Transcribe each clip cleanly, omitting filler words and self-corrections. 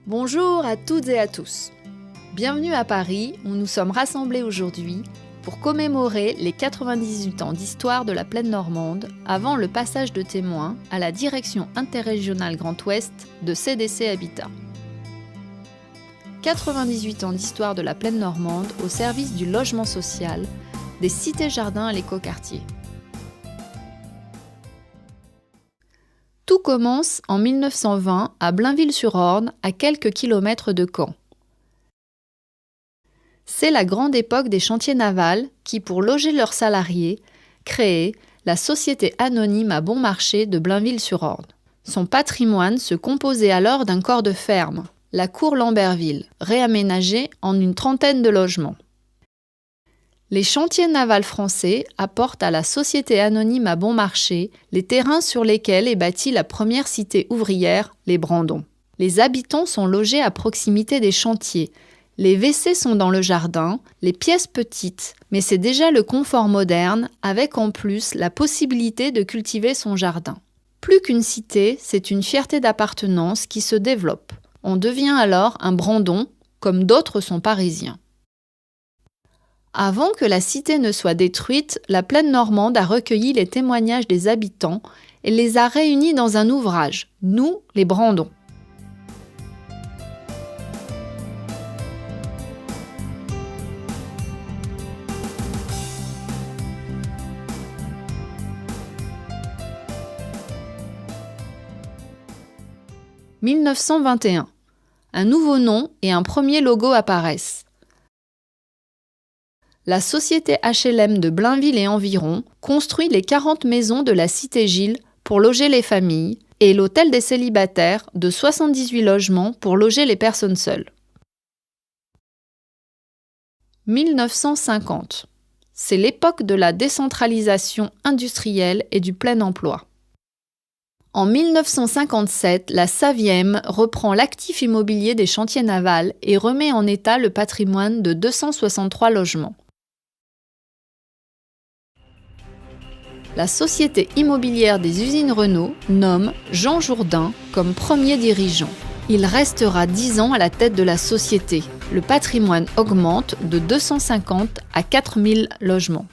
Bonjour à toutes et à tous. Bienvenue à Paris où nous sommes rassemblés aujourd'hui pour commémorer les 98 ans d'histoire de la plaine normande avant le passage de témoin à la Direction interrégionale Grand Ouest de CDC Habitat. 98 ans d'histoire de la plaine normande au service du logement social, des cités-jardins à l'écoquartier. Tout commence en 1920 à Blainville-sur-Orne, à quelques kilomètres de Caen. C'est la grande époque des chantiers navals qui, pour loger leurs salariés, créaient la Société anonyme à bon marché de Blainville-sur-Orne. Son patrimoine se composait alors d'un corps de ferme, la cour Lamberville, réaménagée en une trentaine de logements. Les chantiers navals français apportent à la Société anonyme à bon marché les terrains sur lesquels est bâtie la première cité ouvrière, les Brandons. Les habitants sont logés à proximité des chantiers. Les WC sont dans le jardin, les pièces petites, mais c'est déjà le confort moderne, avec en plus la possibilité de cultiver son jardin. Plus qu'une cité, c'est une fierté d'appartenance qui se développe. On devient alors un Brandon, comme d'autres sont parisiens. Avant que la cité ne soit détruite, la plaine normande a recueilli les témoignages des habitants et les a réunis dans un ouvrage, Nous, les Brandons. « 1921. Un nouveau nom et un premier logo apparaissent. La société HLM de Blainville et environ construit les 40 maisons de la cité Gilles pour loger les familles et l'hôtel des célibataires de 78 logements pour loger les personnes seules. 1950. C'est l'époque de la décentralisation industrielle et du plein emploi. En 1957, la Saviem reprend l'actif immobilier des chantiers navals et remet en état le patrimoine de 263 logements. La société immobilière des usines Renault nomme Jean Jourdain comme premier dirigeant. Il restera 10 ans à la tête de la société. Le patrimoine augmente de 250 à 4000 logements.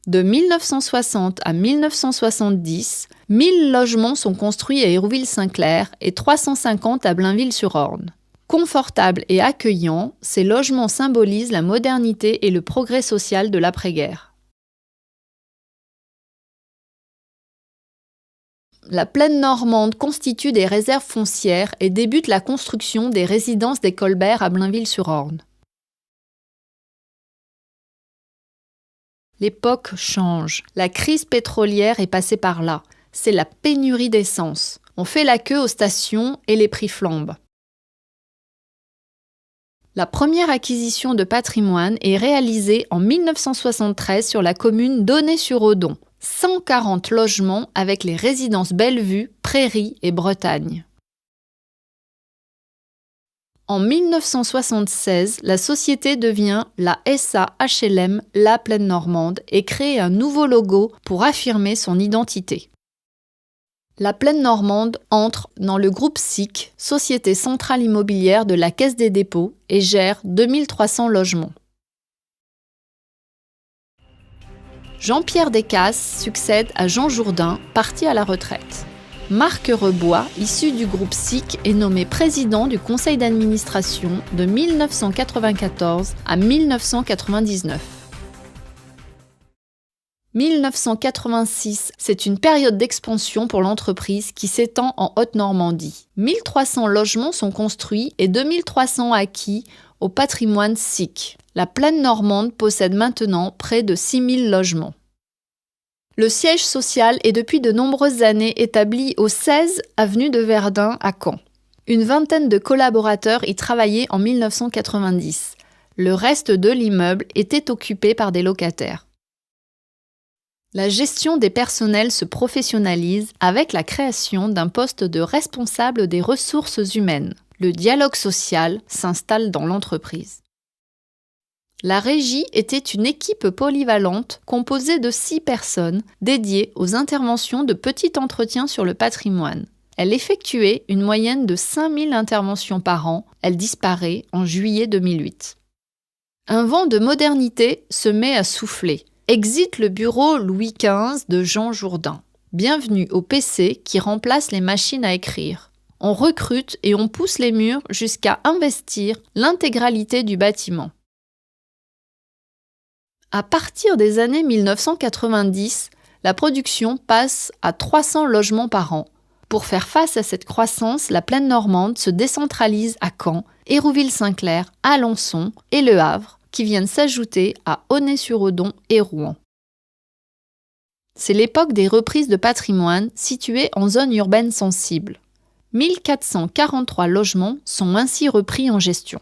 De 1960 à 1970, 1000 logements sont construits à Hérouville-Saint-Clair et 350 à Blainville-sur-Orne. Confortables et accueillants, ces logements symbolisent la modernité et le progrès social de l'après-guerre. La plaine normande constitue des réserves foncières et débute la construction des résidences des Colbert à Blainville-sur-Orne. L'époque change. La crise pétrolière est passée par là. C'est la pénurie d'essence. On fait la queue aux stations et les prix flambent. La première acquisition de patrimoine est réalisée en 1973 sur la commune d'Aunay-sur-Odon. 140 logements avec les résidences Bellevue, Prairie et Bretagne. En 1976, la société devient la SA HLM La Plaine Normande et crée un nouveau logo pour affirmer son identité. La Plaine Normande entre dans le groupe SIC, Société Centrale Immobilière de la Caisse des Dépôts, et gère 2300 logements. Jean-Pierre Descasses succède à Jean Jourdain, parti à la retraite. Marc Rebois, issu du groupe SIC, est nommé président du conseil d'administration de 1994 à 1999. 1986, c'est une période d'expansion pour l'entreprise qui s'étend en Haute-Normandie. 1300 logements sont construits et 2300 acquis au patrimoine SIC. La plaine normande possède maintenant près de 6000 logements. Le siège social est depuis de nombreuses années établi au 16 avenue de Verdun à Caen. Une vingtaine de collaborateurs y travaillaient en 1990. Le reste de l'immeuble était occupé par des locataires. La gestion des personnels se professionnalise avec la création d'un poste de responsable des ressources humaines. Le dialogue social s'installe dans l'entreprise. La régie était une équipe polyvalente composée de 6 personnes dédiées aux interventions de petit entretien sur le patrimoine. Elle effectuait une moyenne de 5000 interventions par an. Elle disparaît en juillet 2008. Un vent de modernité se met à souffler. Exit le bureau Louis XV de Jean Jourdain. Bienvenue au PC qui remplace les machines à écrire. On recrute et on pousse les murs jusqu'à investir l'intégralité du bâtiment. À partir des années 1990, la production passe à 300 logements par an. Pour faire face à cette croissance, la plaine normande se décentralise à Caen, Hérouville-Saint-Clair, Alençon et Le Havre, qui viennent s'ajouter à Aulnay-sur-Odon et Rouen. C'est l'époque des reprises de patrimoine situées en zone urbaine sensible. 1443 logements sont ainsi repris en gestion.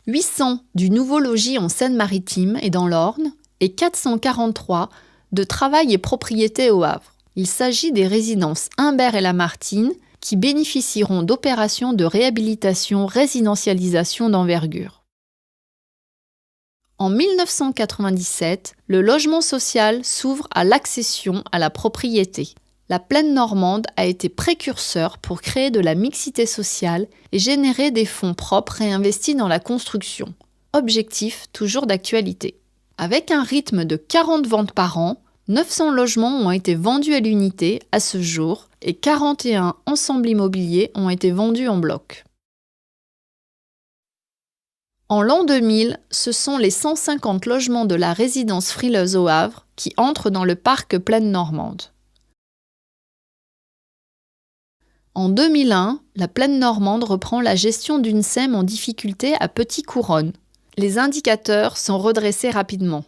800 du nouveau logis en Seine-Maritime et dans l'Orne et 443 de travail et propriété au Havre. Il s'agit des résidences Humbert et Lamartine qui bénéficieront d'opérations de réhabilitation-résidentialisation d'envergure. En 1997, le logement social s'ouvre à l'accession à la propriété. La plaine normande a été précurseur pour créer de la mixité sociale et générer des fonds propres réinvestis dans la construction. Objectif toujours d'actualité. Avec un rythme de 40 ventes par an, 900 logements ont été vendus à l'unité à ce jour et 41 ensembles immobiliers ont été vendus en bloc. En l'an 2000, ce sont les 150 logements de la résidence frileuse au Havre qui entrent dans le parc plaine normande. En 2001, la plaine normande reprend la gestion d'une SEM en difficulté à Petite Couronne. Les indicateurs sont redressés rapidement.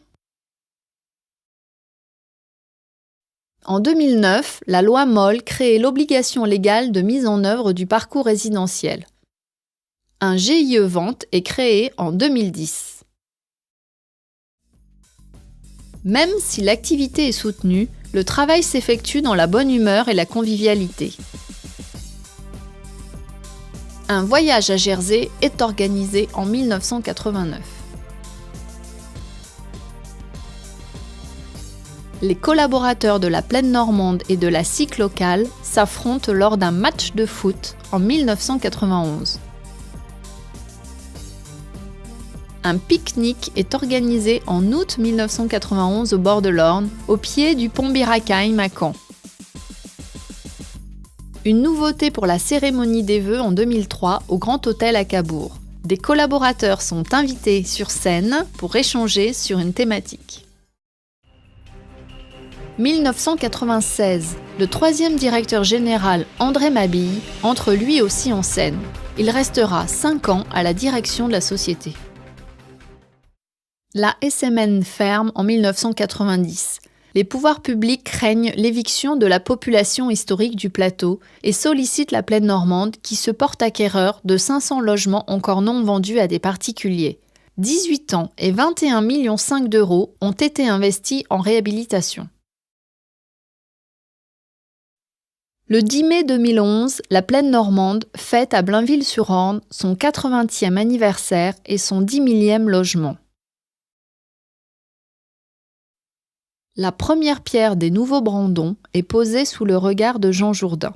En 2009, la loi Moll crée l'obligation légale de mise en œuvre du parcours résidentiel. Un GIE Vente est créé en 2010. Même si l'activité est soutenue, le travail s'effectue dans la bonne humeur et la convivialité. Un voyage à Jersey est organisé en 1989. Les collaborateurs de la plaine normande et de la SIC locale s'affrontent lors d'un match de foot en 1991. Un pique-nique est organisé en août 1991 au bord de l'Orne, au pied du pont Birakheim à Caen. Une nouveauté pour la cérémonie des vœux en 2003 au Grand Hôtel à Cabourg. Des collaborateurs sont invités sur scène pour échanger sur une thématique. 1996, le troisième directeur général André Mabille entre lui aussi en scène. Il restera 5 ans à la direction de la société. La SMN ferme en 1990. Les pouvoirs publics craignent l'éviction de la population historique du plateau et sollicitent la plaine normande qui se porte acquéreur de 500 logements encore non vendus à des particuliers. 18 ans et 21,5 millions d'euros ont été investis en réhabilitation. Le 10 mai 2011, la plaine normande fête à Blainville-sur-Orne son 80e anniversaire et son 10 millième logement. La première pierre des nouveaux Brandons est posée sous le regard de Jean Jourdain.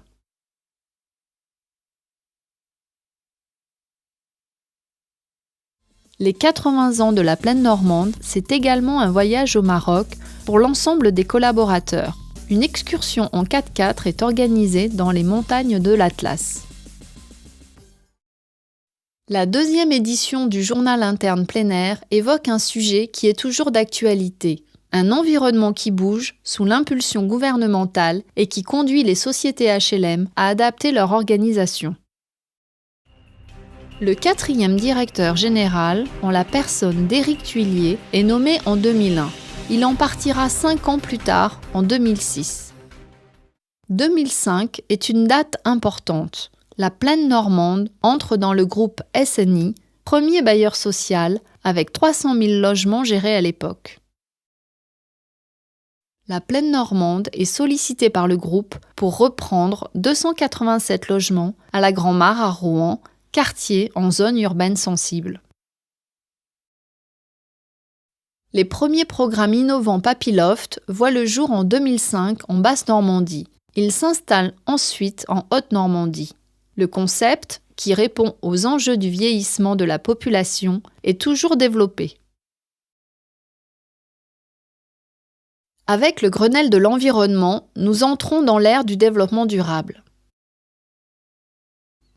Les 80 ans de la plaine normande, c'est également un voyage au Maroc pour l'ensemble des collaborateurs. Une excursion en 4x4 est organisée dans les montagnes de l'Atlas. La deuxième édition du journal interne plein air évoque un sujet qui est toujours d'actualité. Un environnement qui bouge sous l'impulsion gouvernementale et qui conduit les sociétés HLM à adapter leur organisation. Le 4e directeur général, en la personne d'Éric Thuillier, est nommé en 2001. Il en partira 5 ans plus tard, en 2006. 2005 est une date importante. La plaine normande entre dans le groupe SNI, premier bailleur social, avec 300 000 logements gérés à l'époque. La plaine normande est sollicitée par le groupe pour reprendre 287 logements à la Grand-Mare à Rouen, quartier en zone urbaine sensible. Les premiers programmes innovants Papyloft voient le jour en 2005 en Basse-Normandie. Ils s'installent ensuite en Haute-Normandie. Le concept, qui répond aux enjeux du vieillissement de la population, est toujours développé. Avec le Grenelle de l'environnement, nous entrons dans l'ère du développement durable.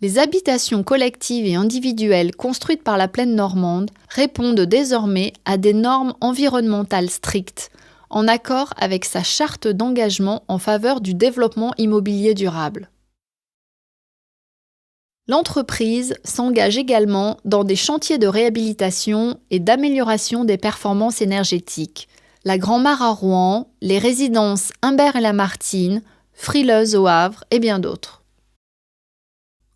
Les habitations collectives et individuelles construites par la plaine normande répondent désormais à des normes environnementales strictes, en accord avec sa charte d'engagement en faveur du développement immobilier durable. L'entreprise s'engage également dans des chantiers de réhabilitation et d'amélioration des performances énergétiques. La Grand-Mare à Rouen, les résidences Humbert et Lamartine, Frileuse au Havre et bien d'autres.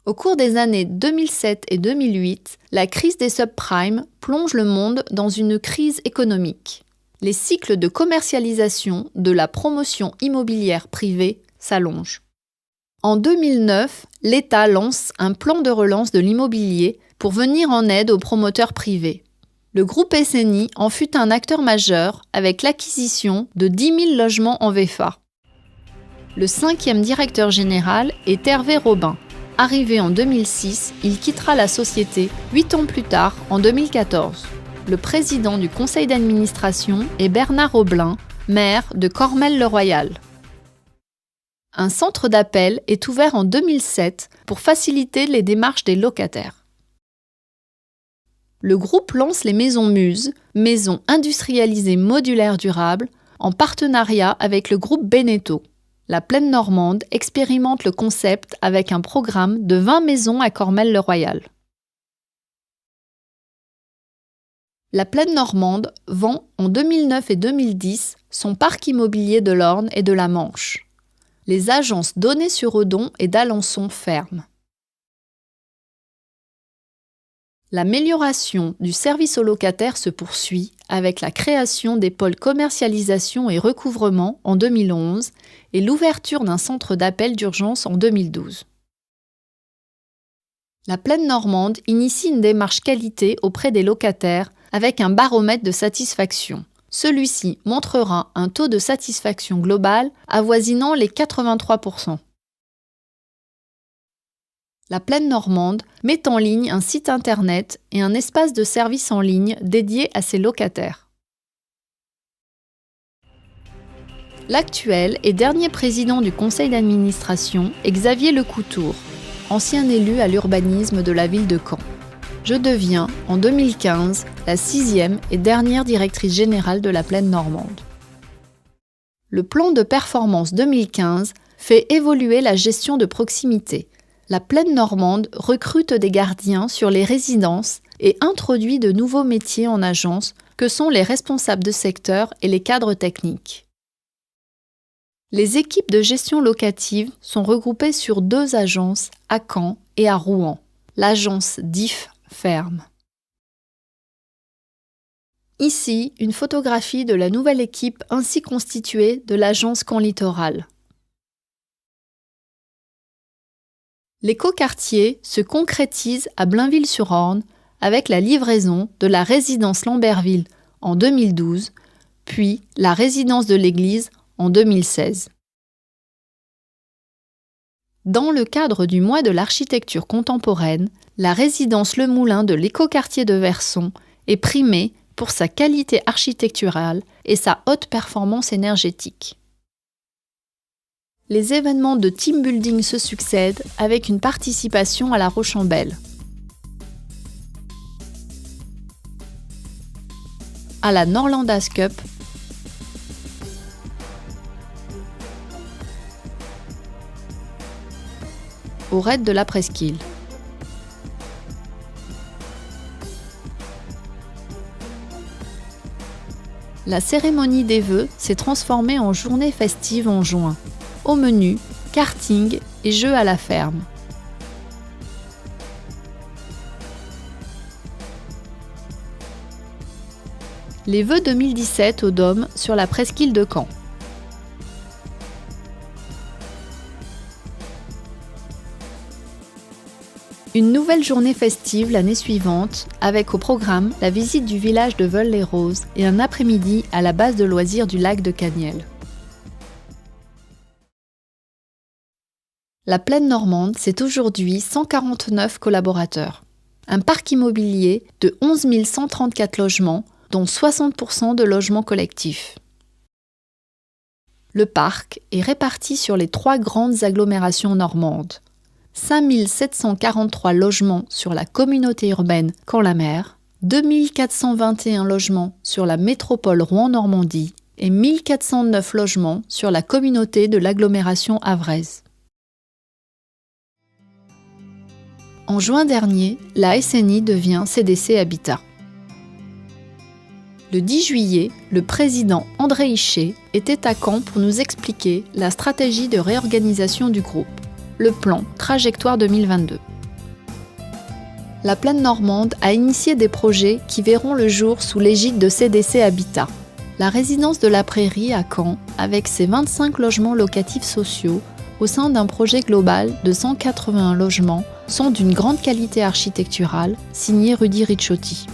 Au cours des années 2007 et 2008, la crise des subprimes plonge le monde dans une crise économique. Les cycles de commercialisation de la promotion immobilière privée s'allongent. En 2009, l'État lance un plan de relance de l'immobilier pour venir en aide aux promoteurs privés. Le groupe SNI en fut un acteur majeur avec l'acquisition de 10 000 logements en VFA. Le 5e directeur général est Hervé Robin. Arrivé en 2006, il quittera la société 8 ans plus tard, en 2014. Le président du conseil d'administration est Bernard Aublin, maire de Cormelles-le-Royal. Un centre d'appel est ouvert en 2007 pour faciliter les démarches des locataires. Le groupe lance les Maisons Muses, maisons industrialisées modulaires durables, en partenariat avec le groupe Beneteau. La plaine normande expérimente le concept avec un programme de 20 maisons à Cormelles-le-Royal. La plaine normande vend en 2009 et 2010 son parc immobilier de l'Orne et de la Manche. Les agences Donnay-sur-Odon et d'Alençon ferment. L'amélioration du service aux locataires se poursuit avec la création des pôles commercialisation et recouvrement en 2011 et l'ouverture d'un centre d'appel d'urgence en 2012. La plaine normande initie une démarche qualité auprès des locataires avec un baromètre de satisfaction. Celui-ci montrera un taux de satisfaction global avoisinant les 83%. La plaine normande met en ligne un site internet et un espace de service en ligne dédié à ses locataires. L'actuel et dernier président du conseil d'administration est Xavier Lecoutour, ancien élu à l'urbanisme de la ville de Caen. Je deviens, en 2015, la 6e et dernière directrice générale de la plaine normande. Le plan de performance 2015 fait évoluer la gestion de proximité. La plaine normande recrute des gardiens sur les résidences et introduit de nouveaux métiers en agence que sont les responsables de secteur et les cadres techniques. Les équipes de gestion locative sont regroupées sur 2 agences à Caen et à Rouen. L'agence DIF ferme. Ici, une photographie de la nouvelle équipe ainsi constituée de l'agence Caen Littoral. L'écoquartier se concrétise à Blainville-sur-Orne avec la livraison de la résidence Lambertville en 2012, puis la résidence de l'église en 2016. Dans le cadre du mois de l'architecture contemporaine, la résidence Le Moulin de l'écoquartier de Verson est primée pour sa qualité architecturale et sa haute performance énergétique. Les événements de team building se succèdent avec une participation à la Rocambelle. À la Norlandas Cup, au raid de la Presqu'île. La cérémonie des vœux s'est transformée en journée festive en juin. Au menu, karting et jeux à la ferme. Les vœux 2017 au Dôme sur la presqu'île de Caen. Une nouvelle journée festive l'année suivante, avec au programme la visite du village de Veules-les-Roses et un après-midi à la base de loisirs du lac de Caniel. La Plaine Normande, c'est aujourd'hui 149 collaborateurs. Un parc immobilier de 11 134 logements, dont 60% de logements collectifs. Le parc est réparti sur les 3 grandes agglomérations normandes. 5 743 logements sur la communauté urbaine Caen-la-Mer, 2 421 logements sur la métropole Rouen-Normandie et 1 409 logements sur la communauté de l'agglomération havraise. En juin dernier, la SNI devient CDC Habitat. Le 10 juillet, le président André Hichet était à Caen pour nous expliquer la stratégie de réorganisation du groupe, le plan Trajectoire 2022. La Plaine Normande a initié des projets qui verront le jour sous l'égide de CDC Habitat. La résidence de la Prairie à Caen, avec ses 25 logements locatifs sociaux, au sein d'un projet global de 181 logements, sont d'une grande qualité architecturale, signé Rudy Ricciotti.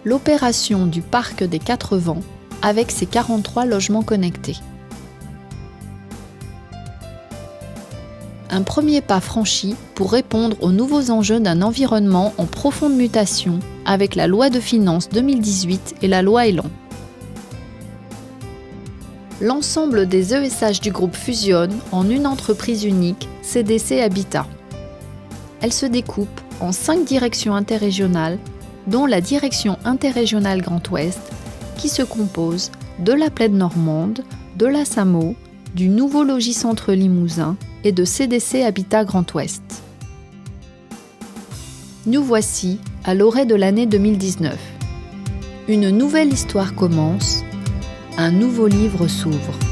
L'opération du Parc des 4 Vents, avec ses 43 logements connectés. Un premier pas franchi pour répondre aux nouveaux enjeux d'un environnement en profonde mutation avec la loi de finances 2018 et la loi Elan. L'ensemble des ESH du groupe fusionne en une entreprise unique, CDC Habitat. Elle se découpe en 5 directions interrégionales, dont la direction interrégionale Grand Ouest, qui se compose de la Plaine Normande, de la SAMO, du nouveau Logis Centre Limousin et de CDC Habitat Grand Ouest. Nous voici à l'orée de l'année 2019. Une nouvelle histoire commence, un nouveau livre s'ouvre.